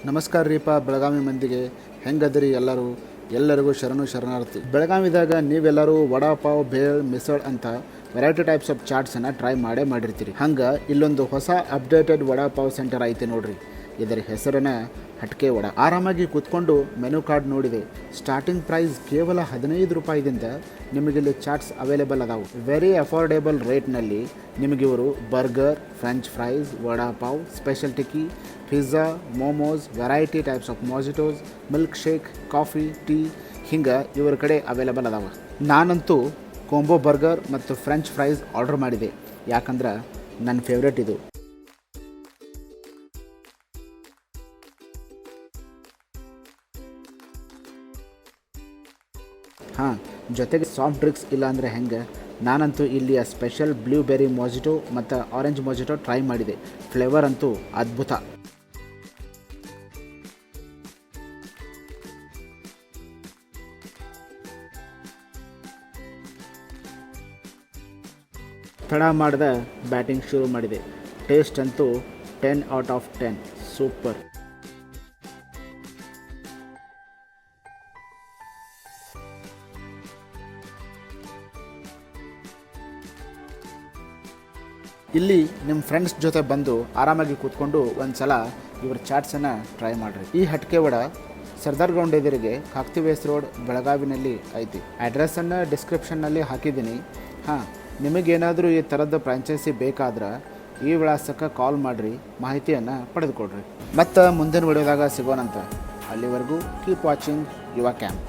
ನಮಸ್ಕಾರ ರೀಪ ಬೆಳಗಾವಿ ಮಂದಿಗೆ ಹೆಂಗದಿರಿ ಎಲ್ಲರಿಗೂ ಶರಣಾರ್ಥಿ. ಬೆಳಗಾವಿದಾಗ ನೀವೆಲ್ಲರೂ ವಡಾ ಪಾವ್, ಭೇಳ್, ಮಿಸಳ್ ಅಂತ ವೆರೈಟಿ ಟೈಪ್ಸ್ ಆಫ್ ಚಾಟ್ಸನ್ನು ಟ್ರೈ ಮಾಡಿರ್ತೀರಿ. ಹಂಗೆ ಇಲ್ಲೊಂದು ಹೊಸ ಅಪ್ಡೇಟೆಡ್ ವಡಾ ಪಾವ್ ಸೆಂಟರ್ ಐತೆ ನೋಡ್ರಿ. ಇದರ ಹೆಸರನ್ನ ಹಟ್ಕೆ ವಡ. ಆರಾಮಾಗಿ ಕೂತ್ಕೊಂಡು ಮೆನು ಕಾರ್ಡ್ ನೋಡಿದೆ. ಸ್ಟಾರ್ಟಿಂಗ್ ಪ್ರೈಸ್ ಕೇವಲ 15 ರೂಪಾಯಿದಿಂದ ನಿಮಗಿಲ್ಲಿ ಚಾಟ್ಸ್ ಅವೈಲೇಬಲ್ ಅದಾವು. ವೆರಿ ಅಫೋರ್ಡೆಬಲ್ ರೇಟ್ನಲ್ಲಿ ನಿಮಗಿವರು burger, French fries, vada pav, special tikki, pizza, momos, variety types of mojitos, milk shake, coffee, tea ಹಿಂಗೆ ಇವರ ಕಡೆ ಅವೈಲೇಬಲ್ ಅದಾವ. ನಾನಂತೂ ಕೋಂಬೋ ಬರ್ಗರ್ ಮತ್ತು ಫ್ರೆಂಚ್ ಫ್ರೈಸ್ ಆರ್ಡರ್ ಮಾಡಿದೆ. ಯಾಕಂದ್ರೆ ನನ್ನ ಫೇವ್ರೇಟ್ ಇದು. ಜೊತೆಗೆ ಸಾಫ್ಟ್ ಡ್ರಿಂಕ್ಸ್ ಇಲ್ಲ ಅಂದರೆ ಹೆಂಗೆ. ನಾನಂತೂ ಇಲ್ಲಿಯ ಸ್ಪೆಷಲ್ ಬ್ಲೂಬೆರಿ ಮೊಜಿಟೋ ಮತ್ತು ಆರೆಂಜ್ ಮೊಜಿಟೋ ಟ್ರೈ ಮಾಡಿದೆ. ಫ್ಲೇವರ್ ಅಂತೂ ಅದ್ಭುತ. ತಡ ಮಾಡಿದ ಬ್ಯಾಟಿಂಗ್ ಶುರು ಮಾಡಿದೆ. ಟೇಸ್ಟ್ ಅಂತೂ 10 ಔಟ್ ಆಫ್ 10 ಸೂಪರ್. ಇಲ್ಲಿ ನಿಮ್ಮ ಫ್ರೆಂಡ್ಸ್ ಜೊತೆ ಬಂದು ಆರಾಮಾಗಿ ಕೂತ್ಕೊಂಡು ಒಂದು ಸಲ ಇವ್ರ ಚಾಟ್ಸನ್ನು ಟ್ರೈ ಮಾಡಿರಿ. ಈ ಹಟ್ಕೆ ವಡ ಸರ್ದಾರ್ ಗ್ರೌಂಡ್ ಎದುರಿಗೆ ಕಾಕ್ತಿವೇಸ್ ರೋಡ್ ಬೆಳಗಾವಿನಲ್ಲಿ ಐತಿ. ಅಡ್ರೆಸ್ಸನ್ನು ಡಿಸ್ಕ್ರಿಪ್ಷನ್ನಲ್ಲಿ ಹಾಕಿದ್ದೀನಿ. ನಿಮಗೇನಾದರೂ ಈ ಥರದ ಫ್ರಾಂಚೈಸಿ ಬೇಕಾದ್ರೆ ಈ ವಿಳಾಸಕ್ಕೆ ಕಾಲ್ ಮಾಡಿರಿ, ಮಾಹಿತಿಯನ್ನು ಪಡೆದುಕೊಡ್ರಿ. ಮತ್ತು ಮುಂದಿನ ವಿಡಿಯೋದಾಗ ಸಿಗೋಣಂತ. ಅಲ್ಲಿವರೆಗೂ ಕೀಪ್ ವಾಚಿಂಗ್ ಯುವ ಕ್ಯಾಂಪ್.